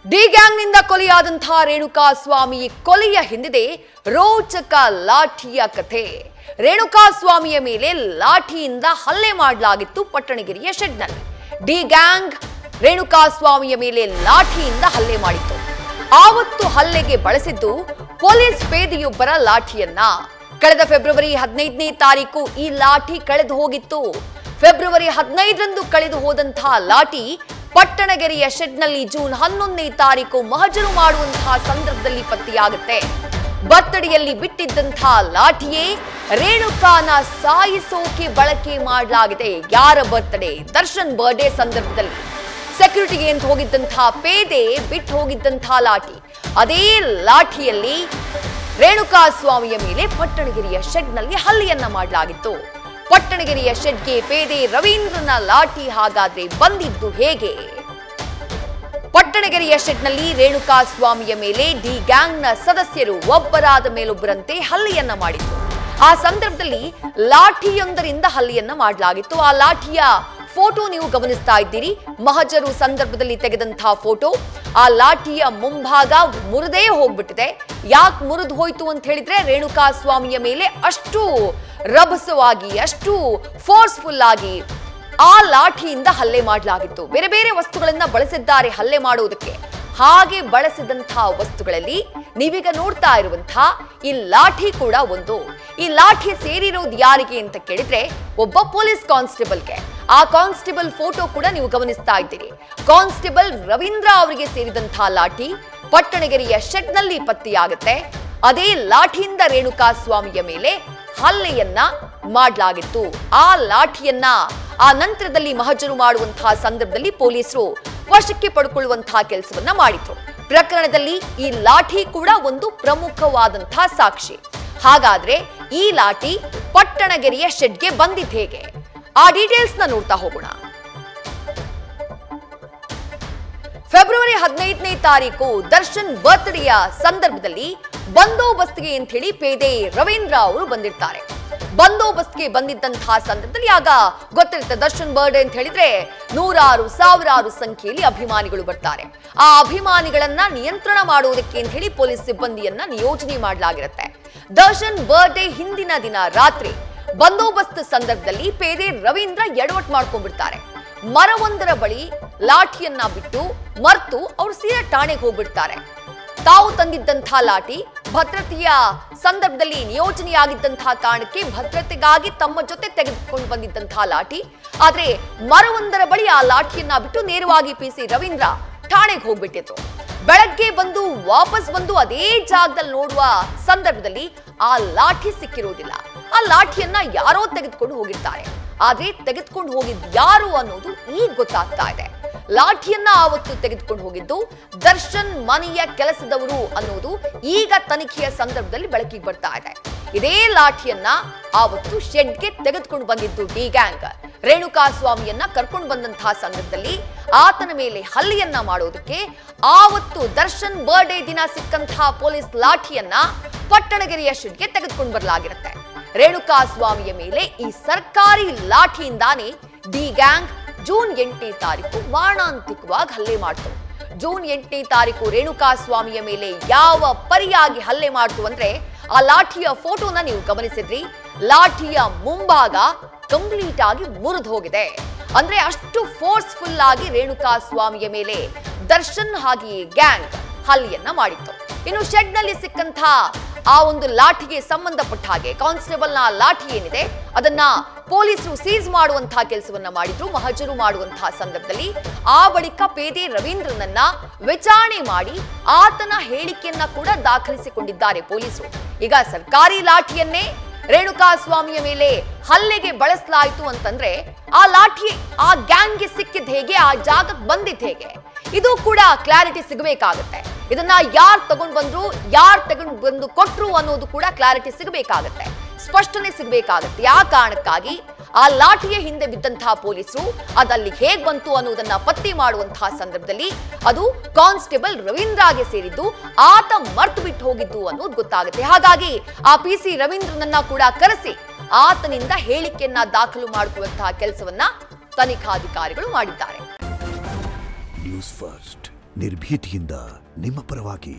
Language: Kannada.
ಡಿ ಗ್ಯಾಂಗ್ನಿಂದ ಕೊಲೆಯಾದಂತಹ ರೇಣುಕಾ ಸ್ವಾಮಿ ಕೊಲೆಯ ಹಿಂದಿದೆ ರೋಚಕ ಲಾಠಿಯ ಕಥೆ. ರೇಣುಕಾ ಸ್ವಾಮಿಯ ಮೇಲೆ ಲಾಠಿಯಿಂದ ಹಲ್ಲೆ ಮಾಡಲಾಗಿತ್ತು ಪಟ್ಟಣಗಿರಿಯ ಶೆಡ್ನಲ್ಲಿ. ಡಿ ಗ್ಯಾಂಗ್ ರೇಣುಕಾ ಸ್ವಾಮಿಯ ಮೇಲೆ ಲಾಠಿಯಿಂದ ಹಲ್ಲೆ ಮಾಡಿತ್ತು. ಆವತ್ತು ಹಲ್ಲೆಗೆ ಬಳಸಿದ್ದು ಪೊಲೀಸ್ ಪೇದೆಯೊಬ್ಬರ ಲಾಠಿಯನ್ನ. ಕಳೆದ ಫೆಬ್ರವರಿ 15ನೇ ತಾರೀಕು ಈ ಲಾಠಿ ಕಳೆದು ಹೋಗಿತ್ತು. ಫೆಬ್ರವರಿ 15ರಂದು ಕಳೆದು ಹೋದಂತಹ ಲಾಠಿ ಪಟ್ಟಣಗೆರೆಯ ಶೆಡ್ನಲ್ಲಿ ಜೂನ್ 11ನೇ ತಾರೀಕು ಮಹಜರು ಮಾಡುವಂತಹ ಸಂದರ್ಭದಲ್ಲಿ ಪತ್ತೆಯಾಗುತ್ತೆ. ಬರ್ತಡೆಯಲ್ಲಿ ಬಿಟ್ಟಿದ್ದಂತಹ ಲಾಠಿಯೇ ರೇಣುಕಾನ ಸಾಯಿಸೋಕೆ ಬಳಕೆ ಮಾಡಲಾಗಿದೆ. ಯಾರ ಬರ್ತ್ಡೇ? ದರ್ಶನ್ ಬರ್ಡೇ ಸಂದರ್ಭದಲ್ಲಿ ಸೆಕ್ಯೂರಿಟಿಗೆ ಅಂತ ಹೋಗಿದ್ದಂತಹ ಪೇದೆ ಬಿಟ್ಟು ಹೋಗಿದ್ದಂತಹ ಲಾಠಿ. ಅದೇ ಲಾಠಿಯಲ್ಲಿ ರೇಣುಕಾ ಸ್ವಾಮಿಯ ಮೇಲೆ ಪಟ್ಟಣಗೆರೆಯ ಶೆಡ್ನಲ್ಲಿ ಹಲ್ಲೆಯನ್ನ ಮಾಡಲಾಗಿತ್ತು. ಪಟ್ಟಣಗೆರೆಯ ಶೆಡ್ಗೆ ಪೇದೆ ರವೀಂದ್ರನ ಲಾಠಿ ಹಾಗಾದ್ರೆ ಬಂದಿದ್ದು ಹೇಗೆ? ಪಟ್ಟಣಗೆರೆಯ ಶೆಡ್ನಲ್ಲಿ ರೇಣುಕಾ ಸ್ವಾಮಿಯ ಮೇಲೆ ಡಿ ಗ್ಯಾಂಗ್ನ ಸದಸ್ಯರು ಒಬ್ಬರಾದ ಮೇಲೊಬ್ಬರಂತೆ ಹಲ್ಲೆಯನ್ನ ಮಾಡಿದ್ರು. ಆ ಸಂದರ್ಭದಲ್ಲಿ ಲಾಠಿಯೊಂದರಿಂದ ಹಲ್ಲೆಯನ್ನ ಮಾಡಲಾಗಿತ್ತು. ಆ ಲಾಠಿಯ ಫೋಟೋ ನೀವು ಗಮನಿಸ್ತಾ ಇದ್ದೀರಿ. ಮಹಜರು ಸಂದರ್ಭದಲ್ಲಿ ತೆಗೆದಂತಹ ಫೋಟೋ. ಆ ಲಾಠಿಯ ಮುಂಭಾಗ ಮುರಿದೇ ಹೋಗ್ಬಿಟ್ಟಿದೆ. ಯಾಕೆ ಮುರಿದು ಹೋಯ್ತು ಅಂತ ಹೇಳಿದ್ರೆ ರೇಣುಕಾ ಸ್ವಾಮಿಯ ಮೇಲೆ ಅಷ್ಟು ರಭಸವಾಗಿ, ಅಷ್ಟು ಫೋರ್ಸ್ಫುಲ್ ಆಗಿ ಆ ಲಾಠಿಯಿಂದ ಹಲ್ಲೆ ಮಾಡಲಾಗಿತ್ತು. ಬೇರೆ ಬೇರೆ ವಸ್ತುಗಳನ್ನ ಬಳಸಿದ್ದಾರೆ ಹಲ್ಲೆ ಮಾಡುವುದಕ್ಕೆ. ಹಾಗೆ ಬಳಸಿದಂತಹ ವಸ್ತುಗಳಲ್ಲಿ ನೀವೀಗ ನೋಡ್ತಾ ಇರುವಂತಹ ಈ ಲಾಠಿ ಕೂಡ ಒಂದು. ಈ ಲಾಠಿ ಸೇರಿರೋದು ಯಾರಿಗೆ ಅಂತ ಕೇಳಿದ್ರೆ ಒಬ್ಬ ಪೊಲೀಸ್ ಕಾನ್ಸ್ಟೇಬಲ್ಗೆ. ಆ ಕಾನ್ಸ್ಟೇಬಲ್ ಫೋಟೋ ಕೂಡ ನೀವು ಗಮನಿಸ್ತಾ ಇದ್ದೀರಿ. ಕಾನ್ಸ್ಟೇಬಲ್ ರವೀಂದ್ರ ಅವರಿಗೆ ಸೇರಿದಂತಹ ಲಾಠಿ ಪಟ್ಟಣಗೆರೆಯ ಶೆಡ್ನಲ್ಲಿ ಪತ್ತೆಯಾಗುತ್ತೆ. ಅದೇ ಲಾಠಿಯಿಂದ ರೇಣುಕಾ ಸ್ವಾಮಿಯ ಮೇಲೆ ಹಲ್ಲೆಯನ್ನ ಮಾಡಲಾಗಿತ್ತು. ಆ ಲಾಠಿಯನ್ನ ಆ ನಂತರದಲ್ಲಿ ಮಹಜರು ಮಾಡುವಂತಹ ಸಂದರ್ಭದಲ್ಲಿ ಪೊಲೀಸರು ವಶಕ್ಕೆ ಪಡ್ಕೊಳ್ಳುವಂತಹ ಕೆಲಸವನ್ನ ಮಾಡಿದ್ರು. ಪ್ರಕರಣದಲ್ಲಿ ಈ ಲಾಠಿ ಕೂಡ ಒಂದು ಪ್ರಮುಖವಾದಂತಹ ಸಾಕ್ಷಿ. ಹಾಗಾದ್ರೆ ಈ ಲಾಠಿ ಪಟ್ಟಣಗೆರೆಯ ಶೆಡ್ಗೆ ಬಂದಿದ್ದು ಹೇಗೆ? ಆ ಡೀಟೇಲ್ಸ್ ನ ನೋಡ್ತಾ ಹೋಗೋಣ. ಫೆಬ್ರವರಿ 15ನೇ ತಾರೀಕು ದರ್ಶನ್ ಬರ್ತ್ಡೇಯ ಸಂದರ್ಭದಲ್ಲಿ ಬಂದೋಬಸ್ತ್ಗೆ ಅಂತ ಹೇಳಿ ಪೇದೆ ರವೀಂದ್ರ ಅವರು ಬಂದಿರ್ತಾರೆ. ಬಂದೋಬಸ್ತ್ಗೆ ಬಂದಿದ್ದಂತಹ ಸಂದರ್ಭದಲ್ಲಿ ಆಗ ಗೊತ್ತಿರುತ್ತೆ, ದರ್ಶನ್ ಬರ್ಡೇ ಅಂತ ಹೇಳಿದ್ರೆ ನೂರಾರು ಸಾವಿರಾರು ಸಂಖ್ಯೆಯಲ್ಲಿ ಅಭಿಮಾನಿಗಳು ಬರ್ತಾರೆ. ಆ ಅಭಿಮಾನಿಗಳನ್ನ ನಿಯಂತ್ರಣ ಮಾಡುವುದಕ್ಕೆ ಅಂತ ಹೇಳಿ ಪೊಲೀಸ್ ಸಿಬ್ಬಂದಿಯನ್ನ ನಿಯೋಜನೆ ಮಾಡಲಾಗಿರುತ್ತೆ. ದರ್ಶನ್ ಬರ್ಡೇ ಹಿಂದಿನ ದಿನ ರಾತ್ರಿ ಬಂದೋಬಸ್ತ್ ಸಂದರ್ಭದಲ್ಲಿ ಪೇದೆ ರವೀಂದ್ರ ಎಡವಟ್ ಮಾಡ್ಕೊಂಡ್ಬಿಡ್ತಾರೆ. ಮರವೊಂದರ ಬಳಿ ಲಾಠಿಯನ್ನ ಬಿಟ್ಟು ಮರ್ತು ಅವ್ರು ಸೀದಾ ಠಾಣೆಗೆ ಹೋಗ್ಬಿಡ್ತಾರೆ. ತಾವು ತಂದಿದ್ದಂತಹ ಲಾಠಿ ಭದ್ರತೆಯ ಸಂದರ್ಭದಲ್ಲಿ ನಿಯೋಜನೆಯಾಗಿದ್ದಂತಹ ಕಾರಣಕ್ಕೆ ಭದ್ರತೆಗಾಗಿ ತಮ್ಮ ಜೊತೆ ತೆಗೆದುಕೊಂಡು ಬಂದಿದ್ದಂತಹ ಲಾಠಿ. ಆದ್ರೆ ಮರವೊಂದರ ಬಳಿ ಆ ಲಾಠಿಯನ್ನ ಬಿಟ್ಟು ನೇರವಾಗಿ ಪಿಸಿ ರವೀಂದ್ರ ಠಾಣೆಗೆ ಹೋಗ್ಬಿಟ್ಟಿದ್ರು. ಬೆಳಗ್ಗೆ ಬಂದು ವಾಪಸ್ ಬಂದು ಅದೇ ಜಾಗದಲ್ಲಿ ನೋಡುವ ಸಂದರ್ಭದಲ್ಲಿ ಆ ಲಾಠಿ ಸಿಕ್ಕಿರೋದಿಲ್ಲ. ಆ ಲಾಠಿಯನ್ನ ಯಾರೋ ತೆಗೆದುಕೊಂಡು ಹೋಗಿರ್ತಾರೆ. ಆದ್ರೆ ತೆಗೆದುಕೊಂಡು ಹೋಗಿದ್ ಯಾರು ಅನ್ನೋದು ಈಗ ಗೊತ್ತಾಗ್ತಾ ಇದೆ. ಲಾಠಿಯನ್ನ ಆವತ್ತು ತೆಗೆದುಕೊಂಡು ಹೋಗಿದ್ದು ದರ್ಶನ್ ಮನೆಯ ಕೆಲಸದವರು ಅನ್ನೋದು ಈಗ ತನಿಖೆಯ ಸಂದರ್ಭದಲ್ಲಿ ಬೆಳಕಿಗೆ ಬರ್ತಾ ಇದೆ. ಇದೇ ಲಾಠಿಯನ್ನ ಆವತ್ತು ಶೆಡ್ಗೆ ತೆಗೆದುಕೊಂಡು ಬಂದಿದ್ದು ಡಿ ಗ್ಯಾಂಗ್. ರೇಣುಕಾ ಸ್ವಾಮಿಯನ್ನ ಕರ್ಕೊಂಡು ಬಂದಂತಹ ಸಂದರ್ಭದಲ್ಲಿ ಆತನ ಮೇಲೆ ಹಲ್ಲೆಯನ್ನ ಮಾಡೋದಕ್ಕೆ ಆವತ್ತು ದರ್ಶನ್ ಬರ್ಡೇ ದಿನ ಸಿಕ್ಕಂತಹ ಪೊಲೀಸ್ ಲಾಠಿಯನ್ನ ಪಟ್ಟಣಗೆರೆಯ ಶೆಡ್ಗೆ ತೆಗೆದುಕೊಂಡು ಬರಲಾಗಿರುತ್ತೆ. ರೇಣುಕಾ ಸ್ವಾಮಿಯ ಮೇಲೆ ಈ ಸರ್ಕಾರಿ ಲಾಠಿಯಿಂದಾನೇ ಡಿ ಗ್ಯಾಂಗ್ ಜೂನ್ 8ನೇ ತಾರೀಕು ಮಾರಣಾಂತಿಕವಾಗಿ ಹಲ್ಲೆ ಮಾಡ್ತು. ಜೂನ್ 8ನೇ ತಾರೀಕು ರೇಣುಕಾ ಸ್ವಾಮಿಯ ಮೇಲೆ ಯಾವ ಪರಿಯಾಗಿ ಹಲ್ಲೆ ಮಾಡ್ತು ಅಂದ್ರೆ ಆ ಲಾಠಿಯ ಫೋಟೋನ ನೀವು ಗಮನಿಸಿದ್ರಿ. ಲಾಠಿಯ ಮುಂಭಾಗ ಕಂಪ್ಲೀಟ್ ಆಗಿ ಮುರಿದು ಹೋಗಿದೆ. ಅಂದ್ರೆ ಅಷ್ಟು ಫೋರ್ಸ್ಫುಲ್ ಆಗಿ ರೇಣುಕಾ ಸ್ವಾಮಿಯ ಮೇಲೆ ದರ್ಶನ್ ಹಾಗೆಯೇ ಗ್ಯಾಂಗ್ ಹಲ್ಲೆಯನ್ನ ಮಾಡಿತ್ತು. ಇನ್ನು ಶೆಡ್ ನಲ್ಲಿ ಸಿಕ್ಕಂತ ಆ ಒಂದು ಲಾಠಿಗೆ ಸಂಬಂಧಪಟ್ಟ ಹಾಗೆ ಕಾನ್ಸ್ಟೇಬಲ್ ನ ಲಾಠಿ ಏನಿದೆ ಅದನ್ನ ಪೊಲೀಸರು ಸೀಸ್ ಮಾಡುವಂತಹ ಕೆಲಸವನ್ನ ಮಾಡಿದ್ರು. ಮಹಜರು ಮಾಡುವಂತಹ ಸಂದರ್ಭದಲ್ಲಿ ಆ ಬಳಿಕ ಪೇದೆ ರವೀಂದ್ರನನ್ನ ವಿಚಾರಣೆ ಮಾಡಿ ಆತನ ಹೇಳಿಕೆಯನ್ನ ಕೂಡ ದಾಖಲಿಸಿಕೊಂಡಿದ್ದಾರೆ ಪೊಲೀಸರು. ಈಗ ಸರ್ಕಾರಿ ಲಾಠಿಯನ್ನೇ ರೇಣುಕಾ ಸ್ವಾಮಿಯ ಮೇಲೆ ಹಲ್ಲೆಗೆ ಬಳಸಲಾಯಿತು ಅಂತಂದ್ರೆ ಆ ಲಾಠಿ ಆ ಗ್ಯಾಂಗ್ಗೆ ಸಿಕ್ಕಿದ್ ಹೇಗೆ? ಆ ಜಾಗಕ್ಕೆ ಬಂದಿದ್ ಹೇಗೆ? ಇದು ಕೂಡ ಕ್ಲಾರಿಟಿ ಸಿಗಬೇಕಾಗತ್ತೆ. ಇದನ್ನ ಯಾರು ತಗೊಂಡು ಬಂದ್ರು, ಯಾರು ತಗೊಂಡು ಬಂದು ಕೊಟ್ರು ಅನ್ನೋದು ಕೂಡ ಕ್ಲಾರಿಟಿ ಸಿಗಬೇಕಾಗತ್ತೆ, ಸ್ಪಷ್ಟನೆ ಸಿಗಬೇಕಾಗತ್ತೆ. ಆ ಕಾರಣಕ್ಕಾಗಿ ಆ ಲಾಠಿಯ ಹಿಂದೆ ಬಿದ್ದಂತಹ ಪೊಲೀಸರು ಅದಲ್ಲಿ ಹೇಗ್ ಬಂತು ಅನ್ನೋದನ್ನ ಪತ್ತೆ ಮಾಡುವಂತಹ ಸಂದರ್ಭದಲ್ಲಿ ಅದು ಕಾನ್ಸ್ಟೇಬಲ್ ರವೀಂದ್ರಗೆ ಸೇರಿದ್ದು, ಆತ ಮರ್ತು ಬಿಟ್ಟು ಹೋಗಿದ್ದು ಅನ್ನೋದು ಗೊತ್ತಾಗುತ್ತೆ. ಹಾಗಾಗಿ ಆ ಪಿಸಿ ರವೀಂದ್ರನನ್ನ ಕೂಡ ಕರೆಸಿ ಆತನಿಂದ ಹೇಳಿಕೆಯನ್ನ ದಾಖಲು ಮಾಡುವಂತಹ ಕೆಲಸವನ್ನ ತನಿಖಾಧಿಕಾರಿಗಳು ಮಾಡಿದ್ದಾರೆ. ನ್ಯೂಸ್ ಫಸ್ಟ್ ನಿರ್ಭೀತಿಯಿಂದ ನಿಮ್ಮ ಪರವಾಗಿ.